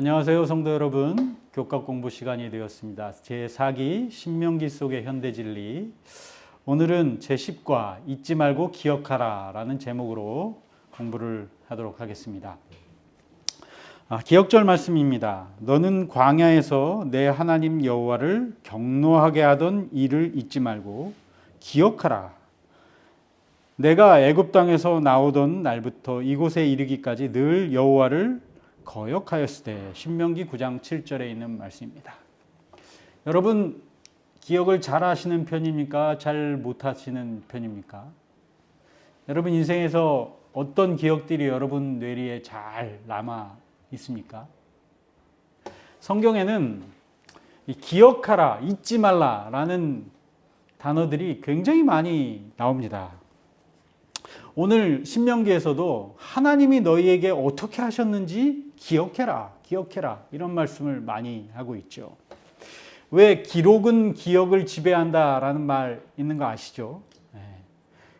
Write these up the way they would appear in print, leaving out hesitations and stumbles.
안녕하세요, 성도 여러분. 교과 공부 시간이 되었습니다. 제4기 신명기 속의 현대진리. 오늘은 제10과 잊지 말고 기억하라 라는 제목으로 공부를 하도록 하겠습니다. 기억절 말씀입니다. 너는 광야에서 내 하나님 여호와를 경노하게 하던 일을 잊지 말고 기억하라. 내가 애굽 땅에서 나오던 날부터 이곳에 이르기까지 늘 여호와를 거역하였으되. 신명기 9장 7절에 있는 말씀입니다. 여러분 기억을 잘 하시는 편입니까? 잘 못하시는 편입니까? 여러분 인생에서 어떤 기억들이 여러분 뇌리에 잘 남아 있습니까? 성경에는 기억하라, 잊지 말라라는 단어들이 굉장히 많이 나옵니다. 오늘 신명기에서도 하나님이 너희에게 어떻게 하셨는지 기억해라, 기억해라 이런 말씀을 많이 하고 있죠. 왜 기록은 기억을 지배한다라는 말 있는 거 아시죠?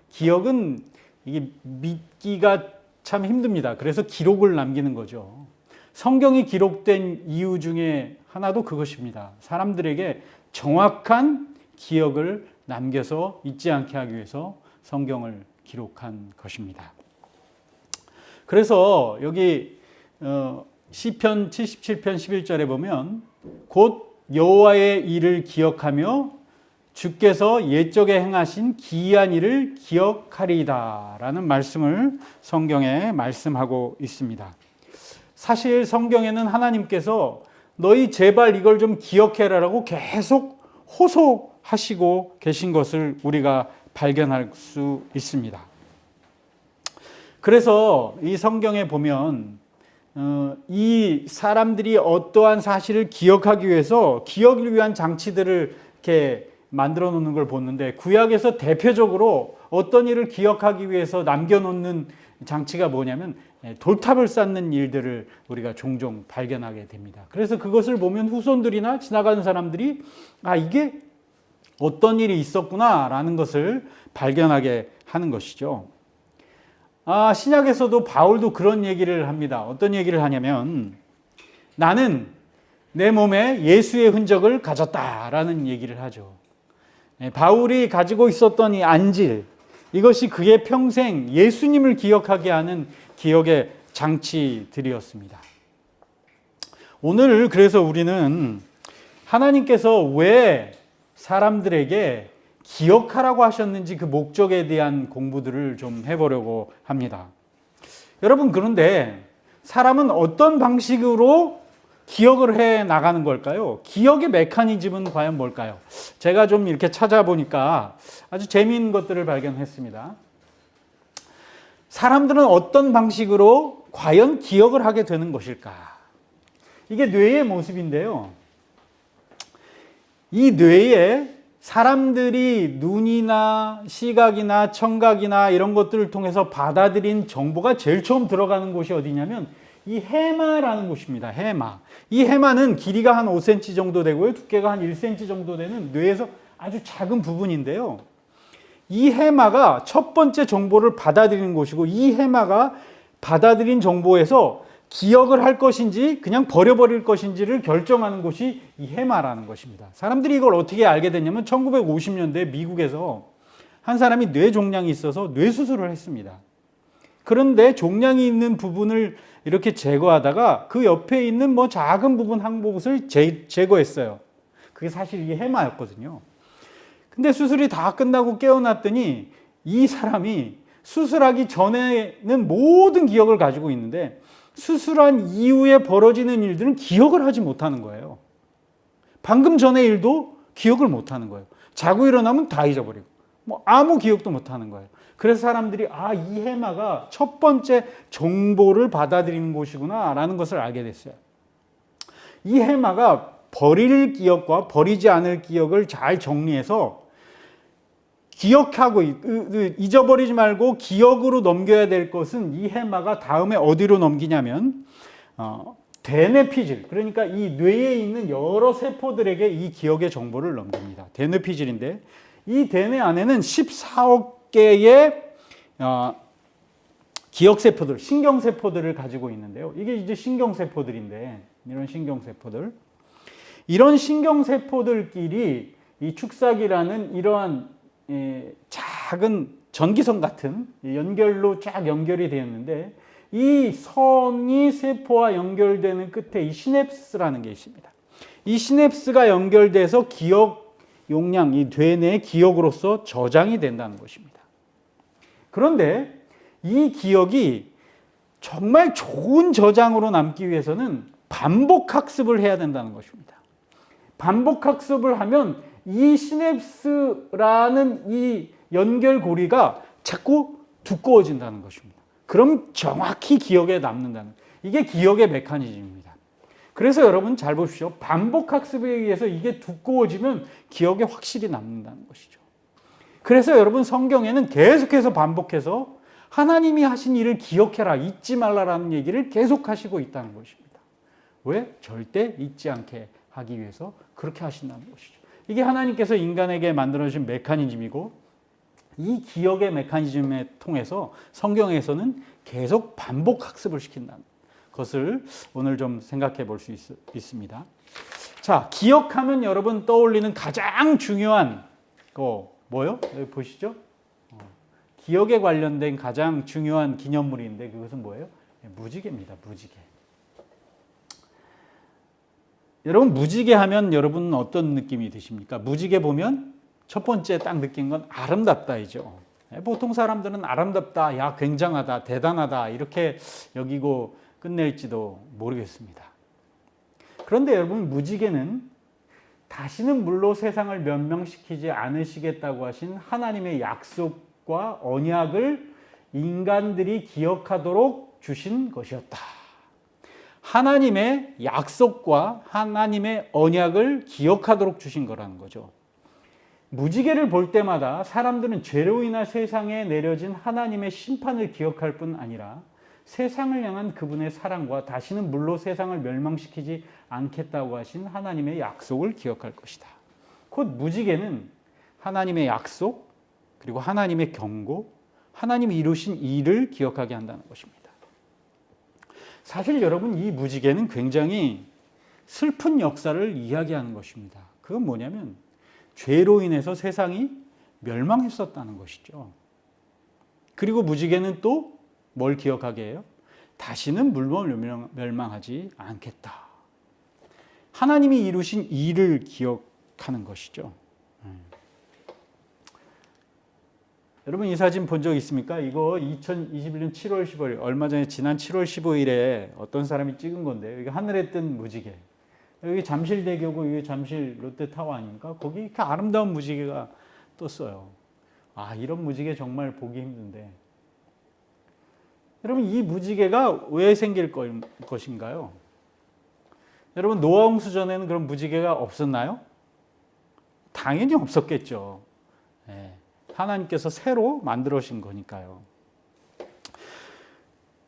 기억은 이게 믿기가 참 힘듭니다. 그래서 기록을 남기는 거죠. 성경이 기록된 이유 중에 하나도 그것입니다. 사람들에게 정확한 기억을 남겨서 잊지 않게 하기 위해서 성경을 기록한 것입니다. 그래서 여기 시편 77편 11절에 보면 곧 여호와의 일을 기억하며 주께서 옛적에 행하신 기이한 일을 기억하리이다 라는 말씀을 성경에 말씀하고 있습니다. 사실 성경에는 하나님께서 너희 제발 이걸 좀 기억해라라고 계속 호소하시고 계신 것을 우리가 발견할 수 있습니다. 그래서 이 성경에 보면 이 사람들이 어떠한 사실을 기억하기 위해서 기억을 위한 장치들을 이렇게 만들어 놓는 걸 보는데, 구약에서 대표적으로 어떤 일을 기억하기 위해서 남겨놓는 장치가 뭐냐면 돌탑을 쌓는 일들을 우리가 종종 발견하게 됩니다. 그래서 그것을 보면 후손들이나 지나가는 사람들이 이게 어떤 일이 있었구나 라는 것을 발견하게 하는 것이죠. 신약에서도 바울도 그런 얘기를 합니다. 어떤 얘기를 하냐면 나는 내 몸에 예수의 흔적을 가졌다라는 얘기를 하죠. 바울이 가지고 있었던 이 안질, 이것이 그의 평생 예수님을 기억하게 하는 기억의 장치들이었습니다. 오늘 그래서 우리는 하나님께서 왜 사람들에게 기억하라고 하셨는지 그 목적에 대한 공부들을 좀 해보려고 합니다. 여러분, 그런데 사람은 어떤 방식으로 기억을 해 나가는 걸까요? 기억의 메커니즘은 과연 뭘까요? 제가 좀 이렇게 찾아보니까 아주 재미있는 것들을 발견했습니다. 사람들은 어떤 방식으로 과연 기억을 하게 되는 것일까? 이게 뇌의 모습인데요. 이 뇌에 사람들이 눈이나 시각이나 청각이나 이런 것들을 통해서 받아들인 정보가 제일 처음 들어가는 곳이 어디냐면 이 해마라는 곳입니다. 해마. 이 해마는 길이가 한 5cm 정도 되고요. 두께가 한 1cm 정도 되는 뇌에서 아주 작은 부분인데요. 이 해마가 첫 번째 정보를 받아들이는 곳이고, 이 해마가 받아들인 정보에서 기억을 할 것인지 그냥 버려버릴 것인지를 결정하는 곳이 이 해마라는 것입니다. 사람들이 이걸 어떻게 알게 됐냐면 1950년대 미국에서 한 사람이 뇌 종양이 있어서 뇌 수술을 했습니다. 그런데 종양이 있는 부분을 이렇게 제거하다가 그 옆에 있는 작은 부분 한 곳을 제거했어요. 그게 사실 이 해마였거든요. 근데 수술이 다 끝나고 깨어났더니 이 사람이 수술하기 전에는 모든 기억을 가지고 있는데 수술한 이후에 벌어지는 일들은 기억을 하지 못하는 거예요. 방금 전의 일도 기억을 못하는 거예요. 자고 일어나면 다 잊어버리고 아무 기억도 못하는 거예요. 그래서 사람들이 이 해마가 첫 번째 정보를 받아들이는 곳이구나 라는 것을 알게 됐어요. 이 해마가 버릴 기억과 버리지 않을 기억을 잘 정리해서 기억하고 잊어버리지 말고 기억으로 넘겨야 될 것은 이 해마가 다음에 어디로 넘기냐면 대뇌피질, 그러니까 이 뇌에 있는 여러 세포들에게 이 기억의 정보를 넘깁니다. 대뇌피질인데 이 대뇌 안에는 14억 개의 기억세포들, 신경세포들을 가지고 있는데요. 이게 이제 신경세포들인데 이런 신경세포들. 이런 신경세포들끼리 이 축사기라는 이러한 작은 전기선 같은 연결로 쫙 연결이 되었는데, 이 선이 세포와 연결되는 끝에 이 시냅스라는 게 있습니다. 이 시냅스가 연결돼서 기억 용량, 이 뇌내 기억으로서 저장이 된다는 것입니다. 그런데 이 기억이 정말 좋은 저장으로 남기 위해서는 반복 학습을 해야 된다는 것입니다. 반복 학습을 하면 이 시냅스라는 이 연결고리가 자꾸 두꺼워진다는 것입니다. 그럼 정확히 기억에 남는다는, 이게 기억의 메커니즘입니다. 그래서 여러분 잘 보십시오. 반복 학습에 의해서 이게 두꺼워지면 기억에 확실히 남는다는 것이죠. 그래서 여러분 성경에는 계속해서 반복해서 하나님이 하신 일을 기억해라, 잊지 말라라는 얘기를 계속 하시고 있다는 것입니다. 왜? 절대 잊지 않게 하기 위해서 그렇게 하신다는 것이죠. 이게 하나님께서 인간에게 만들어주신 메커니즘이고, 이 기억의 메커니즘에 통해서 성경에서는 계속 반복 학습을 시킨다는 것을 오늘 좀 생각해 볼 수 있습니다. 자, 기억하면 여러분 떠올리는 가장 중요한 거 뭐요? 여기 보시죠. 기억에 관련된 가장 중요한 기념물인데 그것은 뭐예요? 무지개입니다. 무지개. 여러분 무지개 하면 여러분은 어떤 느낌이 드십니까? 무지개 보면 첫 번째 딱 느낀 건 아름답다이죠. 보통 사람들은 아름답다, 야 굉장하다, 대단하다 이렇게 여기고 끝낼지도 모르겠습니다. 그런데 여러분 무지개는 다시는 물로 세상을 멸망시키지 않으시겠다고 하신 하나님의 약속과 언약을 인간들이 기억하도록 주신 것이었다. 하나님의 약속과 하나님의 언약을 기억하도록 주신 거라는 거죠. 무지개를 볼 때마다 사람들은 죄로 인한 세상에 내려진 하나님의 심판을 기억할 뿐 아니라 세상을 향한 그분의 사랑과 다시는 물로 세상을 멸망시키지 않겠다고 하신 하나님의 약속을 기억할 것이다. 곧 무지개는 하나님의 약속, 그리고 하나님의 경고, 하나님이 이루신 일을 기억하게 한다는 것입니다. 사실 여러분 이 무지개는 굉장히 슬픈 역사를 이야기하는 것입니다. 그건 뭐냐면 죄로 인해서 세상이 멸망했었다는 것이죠. 그리고 무지개는 또 뭘 기억하게 해요? 다시는 물로 멸망하지 않겠다. 하나님이 이루신 일을 기억하는 것이죠. 여러분 이 사진 본 적 있습니까? 이거 2021년 7월 15일, 얼마 전에 지난 7월 15일에 어떤 사람이 찍은 건데요. 이게 하늘에 뜬 무지개. 여기 잠실대교고 이게 잠실 롯데타워 아닙니까? 거기 이렇게 아름다운 무지개가 떴어요. 아, 이런 무지개 정말 보기 힘든데. 여러분 이 무지개가 왜 생길 것인가요? 여러분 노아 홍수 전에는 그런 무지개가 없었나요? 당연히 없었겠죠. 네. 하나님께서 새로 만들어신 거니까요.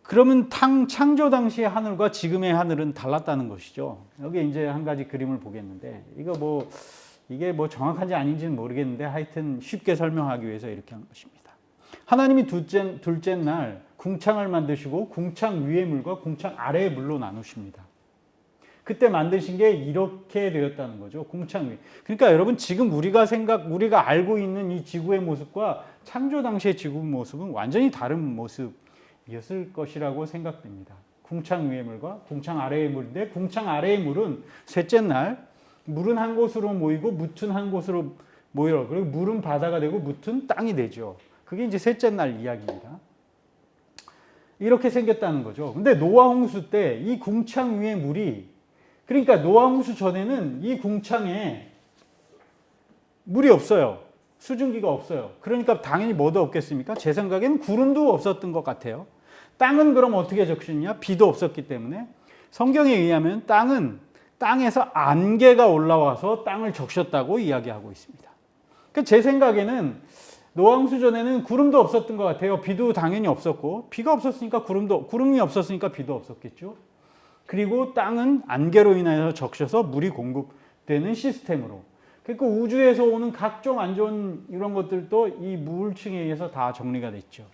그러면 창조 당시의 하늘과 지금의 하늘은 달랐다는 것이죠. 여기 이제 한 가지 그림을 보겠는데, 이게 뭐 정확한지 아닌지는 모르겠는데 하여튼 쉽게 설명하기 위해서 이렇게 한 것입니다. 하나님이 둘째 날 궁창을 만드시고 궁창 위의 물과 궁창 아래의 물로 나누십니다. 그때 만드신 게 이렇게 되었다는 거죠. 궁창 위. 그러니까 여러분 지금 우리가 알고 있는 이 지구의 모습과 창조 당시의 지구 모습은 완전히 다른 모습이었을 것이라고 생각됩니다. 궁창 위의 물과 궁창 아래의 물인데, 궁창 아래의 물은 셋째 날 물은 한 곳으로 모이고 묻은 한 곳으로 모여, 그리고 물은 바다가 되고 묻은 땅이 되죠. 그게 이제 셋째 날 이야기입니다. 이렇게 생겼다는 거죠. 근데 노아 홍수 때 이 궁창 위의 물이, 그러니까 노아 홍수 전에는 이 궁창에 물이 없어요. 수증기가 없어요. 그러니까 당연히 뭐도 없겠습니까? 제 생각에는 구름도 없었던 것 같아요. 땅은 그럼 어떻게 적셨냐? 비도 없었기 때문에 성경에 의하면 땅에서 안개가 올라와서 땅을 적셨다고 이야기하고 있습니다. 그러니까 제 생각에는 노아 홍수 전에는 구름도 없었던 것 같아요. 비도 당연히 없었고, 비가 없었으니까 구름이 없었으니까 비도 없었겠죠. 그리고 땅은 안개로 인해서 적셔서 물이 공급되는 시스템으로. 그러니까 우주에서 오는 각종 안 좋은 이런 것들도 이 무울층에 의해서 다 정리가 됐죠.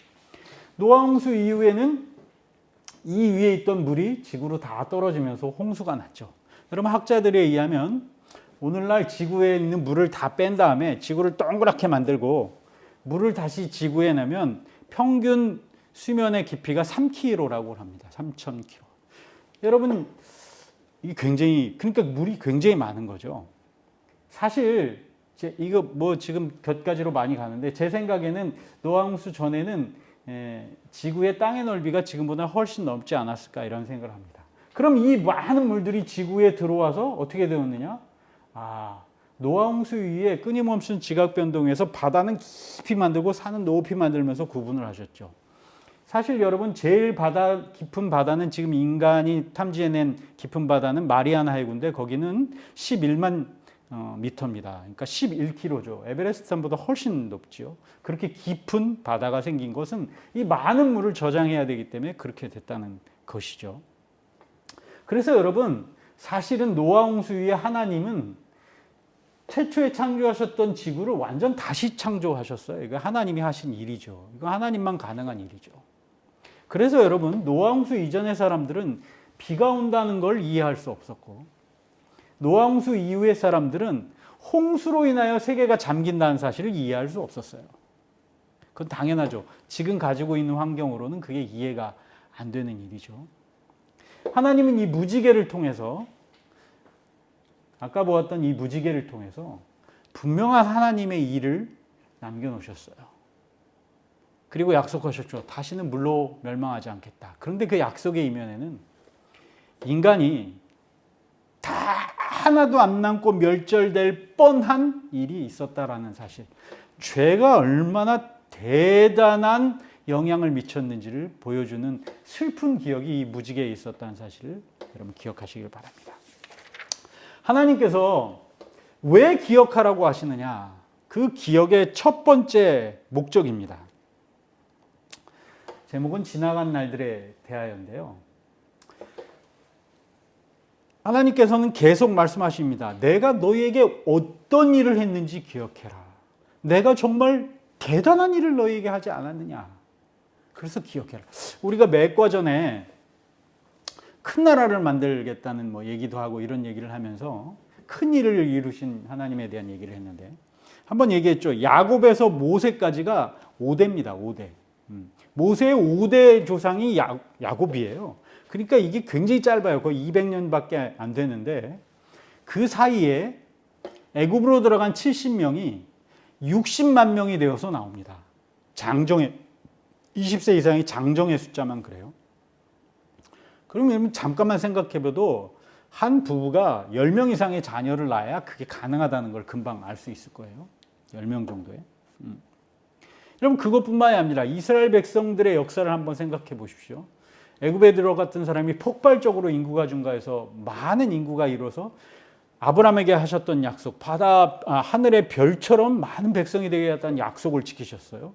노아 홍수 이후에는 이 위에 있던 물이 지구로 다 떨어지면서 홍수가 났죠. 여러분 학자들에 의하면 오늘날 지구에 있는 물을 다 뺀 다음에 지구를 동그랗게 만들고 물을 다시 지구에 내면 평균 수면의 깊이가 3km라고 합니다. 3,000km. 여러분 이게 굉장히 그러니까 물이 굉장히 많은 거죠. 사실 이거 뭐 지금 몇 가지로 많이 가는데 제 생각에는 노아홍수 전에는 지구의 땅의 넓이가 지금보다 훨씬 넘지 않았을까 이런 생각을 합니다. 그럼 이 많은 물들이 지구에 들어와서 어떻게 되었느냐? 노아홍수 위에 끊임없는 지각변동에서 바다는 깊이 만들고 산은 높이 만들면서 구분을 하셨죠. 사실 여러분 제일 깊은 바다는 지금 인간이 탐지해낸 깊은 바다는 마리아나 해구인데 거기는 11만 미터입니다. 그러니까 11km죠. 에베레스트 산보다 훨씬 높죠. 그렇게 깊은 바다가 생긴 것은 이 많은 물을 저장해야 되기 때문에 그렇게 됐다는 것이죠. 그래서 여러분 사실은 노아홍수 위에 하나님은 최초에 창조하셨던 지구를 완전 다시 창조하셨어요. 이거 하나님이 하신 일이죠. 이거 하나님만 가능한 일이죠. 그래서 여러분 노아홍수 이전의 사람들은 비가 온다는 걸 이해할 수 없었고 노아홍수 이후의 사람들은 홍수로 인하여 세계가 잠긴다는 사실을 이해할 수 없었어요. 그건 당연하죠. 지금 가지고 있는 환경으로는 그게 이해가 안 되는 일이죠. 하나님은 이 무지개를 통해서 아까 보았던 이 무지개를 통해서 분명한 하나님의 일을 남겨놓으셨어요. 그리고 약속하셨죠. 다시는 물로 멸망하지 않겠다. 그런데 그 약속의 이면에는 인간이 다 하나도 안 남고 멸절될 뻔한 일이 있었다라는 사실. 죄가 얼마나 대단한 영향을 미쳤는지를 보여주는 슬픈 기억이 이 무지개에 있었다는 사실을 여러분 기억하시길 바랍니다. 하나님께서 왜 기억하라고 하시느냐? 그 기억의 첫 번째 목적입니다. 제목은 지나간 날들에 대하여인데요. 하나님께서는 계속 말씀하십니다. 내가 너희에게 어떤 일을 했는지 기억해라. 내가 정말 대단한 일을 너희에게 하지 않았느냐. 그래서 기억해라. 우리가 몇 과 전에 큰 나라를 만들겠다는 얘기도 하고 이런 얘기를 하면서 큰 일을 이루신 하나님에 대한 얘기를 했는데 한번 얘기했죠. 야곱에서 모세까지가 5대입니다. 5대. 모세의 5대 조상이 야곱이에요. 그러니까 이게 굉장히 짧아요. 거의 200년밖에 안 되는데 그 사이에 애굽으로 들어간 70명이 60만 명이 되어서 나옵니다. 장정의 20세 이상의 장정의 숫자만 그래요. 그러면 잠깐만 생각해봐도 한 부부가 10명 이상의 자녀를 낳아야 그게 가능하다는 걸 금방 알 수 있을 거예요. 10명 정도에. 여러분 그것뿐만이 아니라 이스라엘 백성들의 역사를 한번 생각해 보십시오. 애굽에 들어갔던 사람이 폭발적으로 인구가 증가해서 많은 인구가 이뤄서 아브라함에게 하셨던 약속, 하늘의 별처럼 많은 백성이 되게 했다는 약속을 지키셨어요.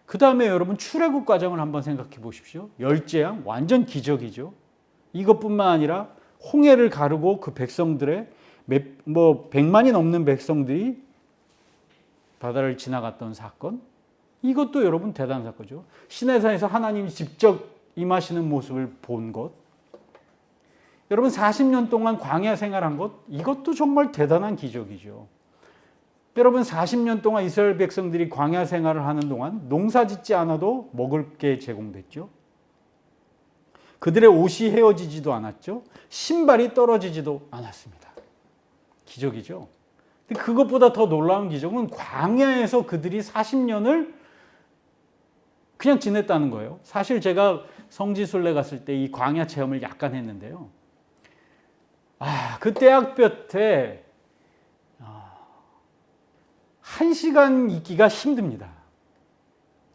그 다음에 여러분 출애굽 과정을 한번 생각해 보십시오. 열재앙 완전 기적이죠. 이것뿐만 아니라 홍해를 가르고 그 백성들의 100만이 넘는 백성들이 바다를 지나갔던 사건, 이것도 여러분 대단한 사건이죠. 시내산에서 하나님이 직접 임하시는 모습을 본 것, 여러분 40년 동안 광야 생활한 것, 이것도 정말 대단한 기적이죠. 여러분 40년 동안 이스라엘 백성들이 광야 생활을 하는 동안 농사 짓지 않아도 먹을 게 제공됐죠. 그들의 옷이 헤어지지도 않았죠. 신발이 떨어지지도 않았습니다. 기적이죠. 근데 그것보다 더 놀라운 기적은 광야에서 그들이 40년을 그냥 지냈다는 거예요. 사실 제가 성지순례 갔을 때 이 광야 체험을 약간 했는데요. 그때 학볕에 1시간 있기가 힘듭니다.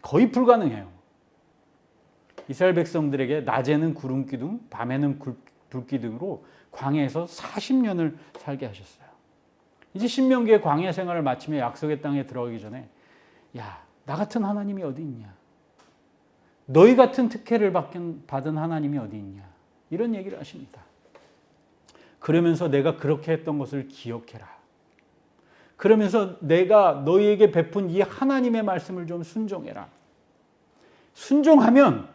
거의 불가능해요. 이스라엘 백성들에게 낮에는 구름 기둥, 밤에는 불 기둥으로 광야에서 40년을 살게 하셨어요. 이제 신명기의 광야 생활을 마치며 약속의 땅에 들어가기 전에 나 같은 하나님이 어디 있냐? 너희 같은 특혜를 받은 하나님이 어디 있냐? 이런 얘기를 하십니다. 그러면서 내가 그렇게 했던 것을 기억해라. 그러면서 내가 너희에게 베푼 이 하나님의 말씀을 좀 순종해라. 순종하면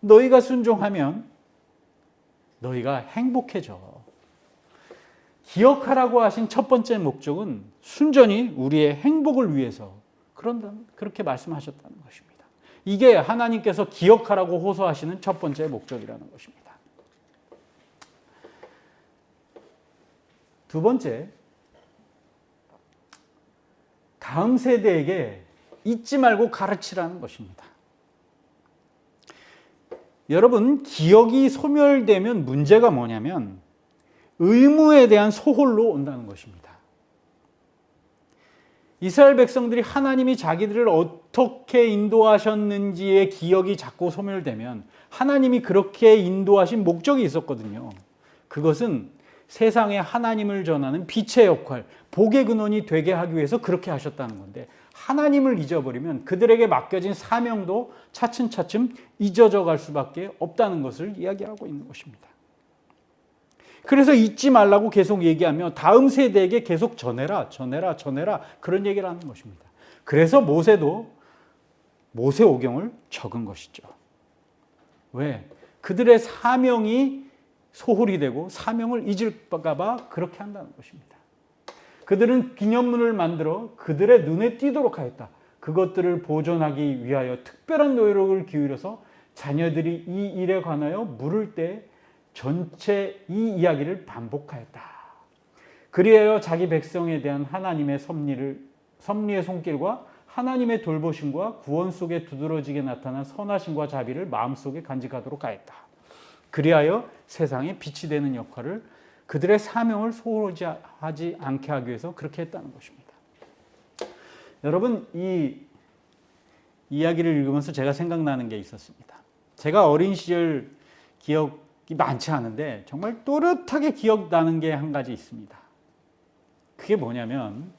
너희가 순종하면 너희가 행복해져. 기억하라고 하신 첫 번째 목적은 순전히 우리의 행복을 위해서 그렇게 말씀하셨다는 것입니다. 이게 하나님께서 기억하라고 호소하시는 첫 번째 목적이라는 것입니다. 두 번째, 다음 세대에게 잊지 말고 가르치라는 것입니다. 여러분, 기억이 소멸되면 문제가 뭐냐면 의무에 대한 소홀로 온다는 것입니다. 이스라엘 백성들이 하나님이 자기들을 어떻게 인도하셨는지의 기억이 자꾸 소멸되면 하나님이 그렇게 인도하신 목적이 있었거든요. 그것은 세상에 하나님을 전하는 빛의 역할, 복의 근원이 되게 하기 위해서 그렇게 하셨다는 건데, 하나님을 잊어버리면 그들에게 맡겨진 사명도 차츰차츰 잊어져 갈 수밖에 없다는 것을 이야기하고 있는 것입니다. 그래서 잊지 말라고 계속 얘기하며 다음 세대에게 계속 전해라 그런 얘기를 하는 것입니다. 그래서 모세도 모세오경을 적은 것이죠. 왜? 그들의 사명이 소홀히 되고 사명을 잊을까 봐 그렇게 한다는 것입니다. 그들은 기념문을 만들어 그들의 눈에 띄도록 하였다. 그것들을 보존하기 위하여 특별한 노력을 기울여서 자녀들이 이 일에 관하여 물을 때 전체 이 이야기를 반복하였다. 그리하여 자기 백성에 대한 하나님의 섭리의 손길과 하나님의 돌보심과 구원 속에 두드러지게 나타난 선하심과 자비를 마음속에 간직하도록 하였다. 그리하여 세상에 빛이 되는 역할을, 그들의 사명을 소홀히 하지 않게 하기 위해서 그렇게 했다는 것입니다. 여러분, 이 이야기를 읽으면서 제가 생각나는 게 있었습니다. 제가 어린 시절 기억이 많지 않은데 정말 또렷하게 기억나는 게 한 가지 있습니다. 그게 뭐냐면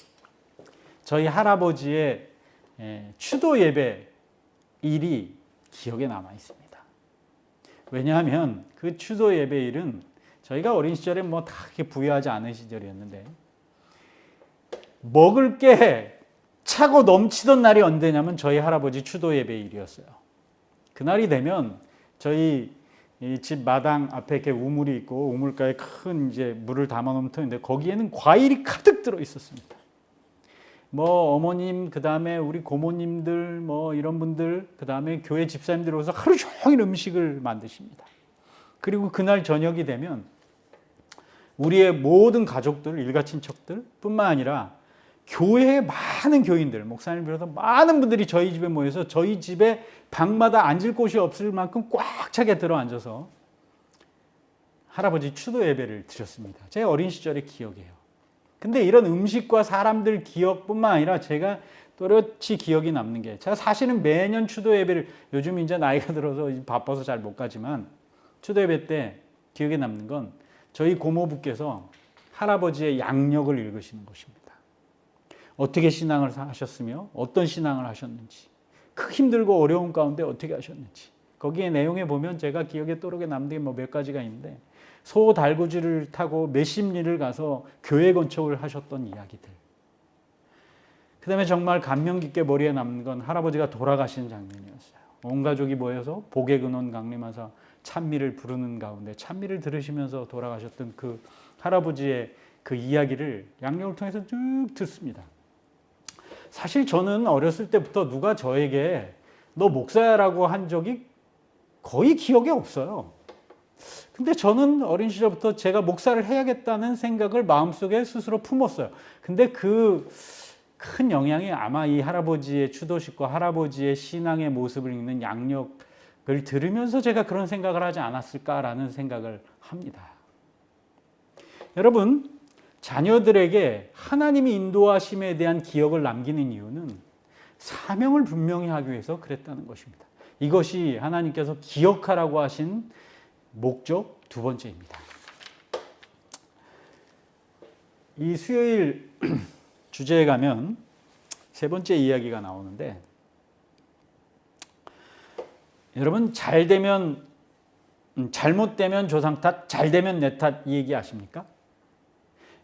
저희 할아버지의 추도 예배 일이 기억에 남아 있습니다. 왜냐하면 그 추도 예배 일은 저희가 어린 시절에 뭐 다 그렇게 부유하지 않은 시절이었는데, 먹을 게 차고 넘치던 날이 언제냐면 저희 할아버지 추도 예배 일이었어요. 그날이 되면 저희 집 마당 앞에 이렇게 우물이 있고 우물가에 큰 이제 물을 담아놓은 터인데 거기에는 과일이 가득 들어 있었습니다. 뭐 어머님, 그 다음에 우리 고모님들, 뭐 이런 분들, 그 다음에 교회 집사님들 오셔서 하루 종일 음식을 만드십니다. 그리고 그날 저녁이 되면 우리의 모든 가족들, 일가 친척들 뿐만 아니라 교회의 많은 교인들, 목사님 비롯해서 많은 분들이 저희 집에 모여서 저희 집에 방마다 앉을 곳이 없을 만큼 꽉 차게 들어앉아서 할아버지 추도 예배를 드렸습니다. 제 어린 시절의 기억이에요. 근데 이런 음식과 사람들 기억뿐만 아니라 제가 또렷이 기억이 남는 게, 제가 사실은 매년 추도 예배를, 요즘 이제 나이가 들어서 바빠서 잘 못 가지만 추도 예배 때 기억에 남는 건 저희 고모부께서 할아버지의 양력을 읽으시는 것입니다. 어떻게 신앙을 하셨으며 어떤 신앙을 하셨는지, 그 힘들고 어려운 가운데 어떻게 하셨는지, 거기에 내용에 보면 제가 기억에 또렷하게 남는 게 뭐 몇 가지가 있는데, 소 달구지를 타고 몇십 리를 가서 교회 건축을 하셨던 이야기들. 그 다음에 정말 감명 깊게 머리에 남는 건 할아버지가 돌아가신 장면이었어요. 온 가족이 모여서 복의 근원 강림하사 찬미를 부르는 가운데 찬미를 들으시면서 돌아가셨던 그 할아버지의 그 이야기를 양력을 통해서 쭉 듣습니다. 사실 저는 어렸을 때부터 누가 저에게 너 목사야라고 한 적이 거의 기억에 없어요. 근데 저는 어린 시절부터 제가 목사를 해야겠다는 생각을 마음속에 스스로 품었어요. 근데 그 큰 영향이 아마 이 할아버지의 추도식과 할아버지의 신앙의 모습을 읽는 양력을 들으면서 제가 그런 생각을 하지 않았을까라는 생각을 합니다. 여러분, 자녀들에게 하나님이 인도하심에 대한 기억을 남기는 이유는 사명을 분명히 하기 위해서 그랬다는 것입니다. 이것이 하나님께서 기억하라고 하신 목적 두 번째입니다. 이 수요일 주제에 가면 세 번째 이야기가 나오는데, 여러분, 잘 되면 잘못되면 조상 탓, 잘 되면 내 탓, 이 얘기 아십니까?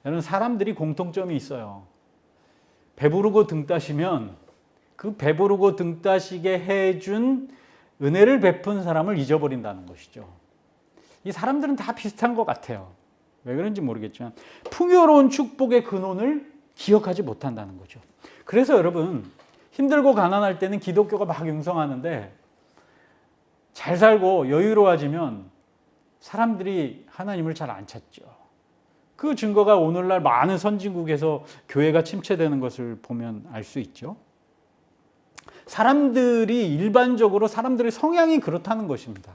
여러분, 사람들이 공통점이 있어요. 배부르고 등 따시면 그 배부르고 등 따시게 해준 은혜를 베푼 사람을 잊어버린다는 것이죠. 이 사람들은 다 비슷한 것 같아요. 왜 그런지 모르겠지만 풍요로운 축복의 근원을 기억하지 못한다는 거죠. 그래서 여러분, 힘들고 가난할 때는 기독교가 막 융성하는데 잘 살고 여유로워지면 사람들이 하나님을 잘 안 찾죠. 그 증거가 오늘날 많은 선진국에서 교회가 침체되는 것을 보면 알 수 있죠. 사람들이 일반적으로 사람들의 성향이 그렇다는 것입니다.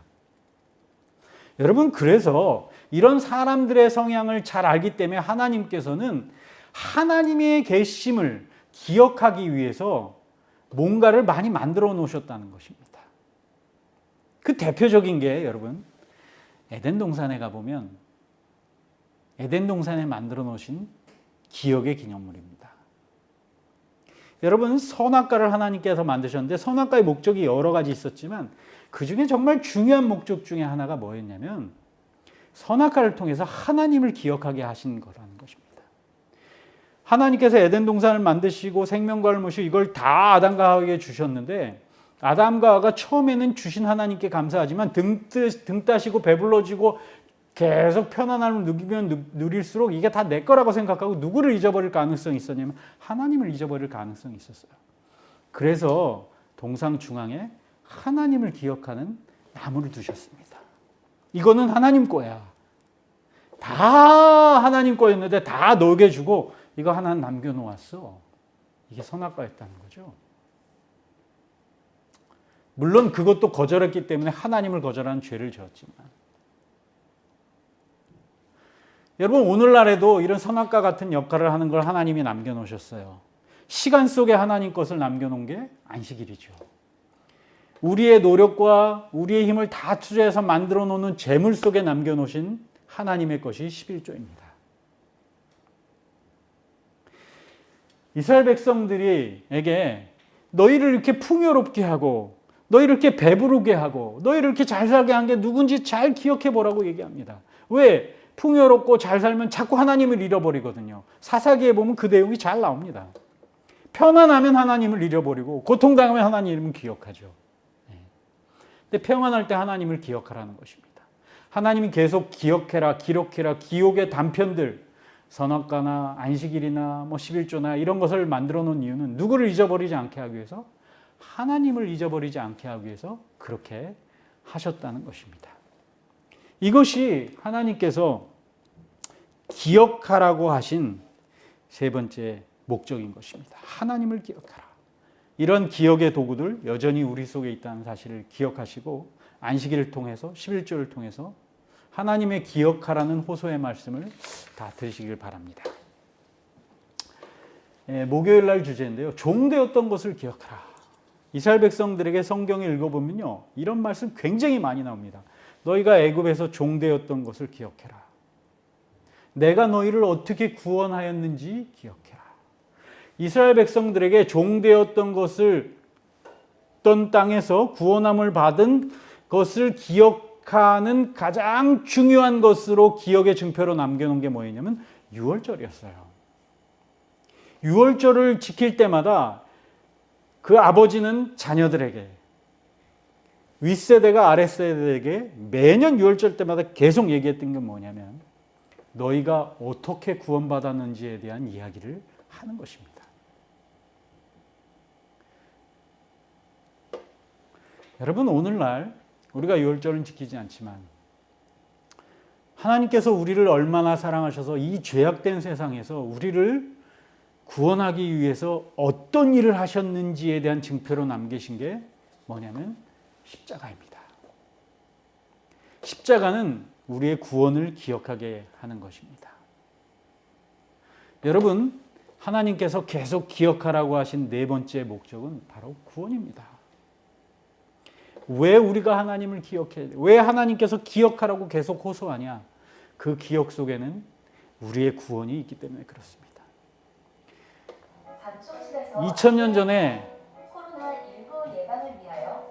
여러분, 그래서 이런 사람들의 성향을 잘 알기 때문에 하나님께서는 하나님의 계심을 기억하기 위해서 뭔가를 많이 만들어 놓으셨다는 것입니다. 그 대표적인 게 여러분, 에덴 동산에 가보면 에덴 동산에 만들어 놓으신 기억의 기념물입니다. 여러분, 선악과를 하나님께서 만드셨는데 선악과의 목적이 여러 가지 있었지만 그 중에 정말 중요한 목적 중에 하나가 뭐였냐면 선악과를 통해서 하나님을 기억하게 하신 거라는 것입니다. 하나님께서 에덴 동산을 만드시고 생명과를 모시고 이걸 다 아담과 하와에게 주셨는데 아담과 하와가 처음에는 주신 하나님께 감사하지만 등 따시고 배불러지고 계속 편안함을 누리면 누릴수록 이게 다 내 거라고 생각하고 누구를 잊어버릴 가능성이 있었냐면 하나님을 잊어버릴 가능성이 있었어요. 그래서 동상 중앙에 하나님을 기억하는 나무를 두셨습니다. 이거는 하나님 거야. 다 하나님 거였는데 다 너에게 주고 이거 하나 남겨놓았어. 이게 선악과였다는 거죠. 물론 그것도 거절했기 때문에 하나님을 거절한 죄를 지었지만 여러분, 오늘날에도 이런 선악과 같은 역할을 하는 걸 하나님이 남겨놓으셨어요. 시간 속에 하나님 것을 남겨놓은 게 안식일이죠. 우리의 노력과 우리의 힘을 다 투자해서 만들어 놓는 재물 속에 남겨놓으신 하나님의 것이 11조입니다. 이스라엘 백성들에게 너희를 이렇게 풍요롭게 하고 너희를 이렇게 배부르게 하고 너희를 이렇게 잘 살게 한 게 누군지 잘 기억해 보라고 얘기합니다. 왜? 풍요롭고 잘 살면 자꾸 하나님을 잃어버리거든요. 사사기에 보면 그 내용이 잘 나옵니다. 편안하면 하나님을 잃어버리고 고통당하면 하나님을 기억하죠. 근데 평안할 때 하나님을 기억하라는 것입니다. 하나님이 계속 기억해라, 기록해라, 기록의 단편들, 선악과나 안식일이나 11조나 이런 것을 만들어 놓은 이유는 누구를 잊어버리지 않게 하기 위해서, 하나님을 잊어버리지 않게 하기 위해서 그렇게 하셨다는 것입니다. 이것이 하나님께서 기억하라고 하신 세 번째 목적인 것입니다. 하나님을 기억하라. 이런 기억의 도구들 여전히 우리 속에 있다는 사실을 기억하시고 안식일을 통해서 11조를 통해서 하나님의 기억하라는 호소의 말씀을 다 들으시길 바랍니다. 목요일 날 주제인데요. 종되었던 것을 기억하라. 이스라엘 백성들에게 성경을 읽어보면요, 이런 말씀 굉장히 많이 나옵니다. 너희가 애굽에서 종되었던 것을 기억해라. 내가 너희를 어떻게 구원하였는지 기억해라. 이스라엘 백성들에게 종되었던 것을 어떤 땅에서 구원함을 받은 것을 기억하는 가장 중요한 것으로 기억의 증표로 남겨놓은 게 뭐였냐면 유월절이었어요. 유월절을 지킬 때마다 그 아버지는 자녀들에게, 윗세대가 아랫세대에게 매년 유월절 때마다 계속 얘기했던 게 뭐냐면 너희가 어떻게 구원받았는지에 대한 이야기를 하는 것입니다. 여러분, 오늘날 우리가 유월절은 지키지 않지만 하나님께서 우리를 얼마나 사랑하셔서 이 죄악된 세상에서 우리를 구원하기 위해서 어떤 일을 하셨는지에 대한 증표로 남기신 게 뭐냐면 십자가입니다. 십자가는 우리의 구원을 기억하게 하는 것입니다. 여러분, 하나님께서 계속 기억하라고 하신 네 번째 목적은 바로 구원입니다. 왜 우리가 하나님을 기억해야 돼? 왜 하나님께서 기억하라고 계속 호소하냐? 그 기억 속에는 우리의 구원이 있기 때문에 그렇습니다. 2000년 전에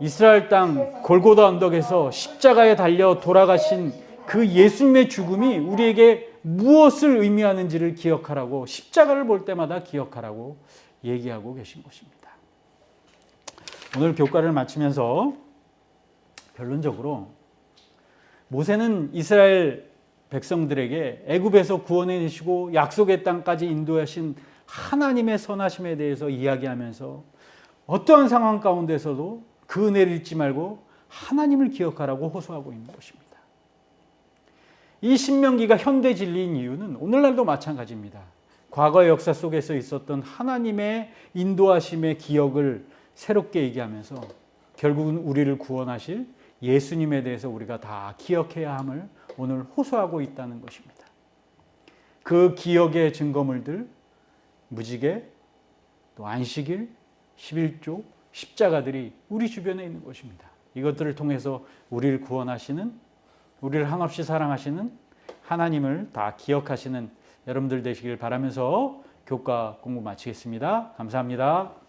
이스라엘 땅 골고다 언덕에서 십자가에 달려 돌아가신 그 예수님의 죽음이 우리에게 무엇을 의미하는지를 기억하라고, 십자가를 볼 때마다 기억하라고 얘기하고 계신 것입니다. 오늘 교과를 마치면서 결론적으로 모세는 이스라엘 백성들에게 애굽에서 구원해 내시고 약속의 땅까지 인도하신 하나님의 선하심에 대해서 이야기하면서 어떠한 상황 가운데서도 그 은혜를 잊지 말고 하나님을 기억하라고 호소하고 있는 것입니다. 이 신명기가 현대 진리인 이유는 오늘날도 마찬가지입니다. 과거의 역사 속에서 있었던 하나님의 인도하심의 기억을 새롭게 얘기하면서 결국은 우리를 구원하실 예수님에 대해서 우리가 다 기억해야 함을 오늘 호소하고 있다는 것입니다. 그 기억의 증거물들, 무지개, 또 안식일, 11조, 십자가들이 우리 주변에 있는 것입니다. 이것들을 통해서 우리를 구원하시는, 우리를 한없이 사랑하시는 하나님을 다 기억하시는 여러분들 되시길 바라면서 교과 공부 마치겠습니다. 감사합니다.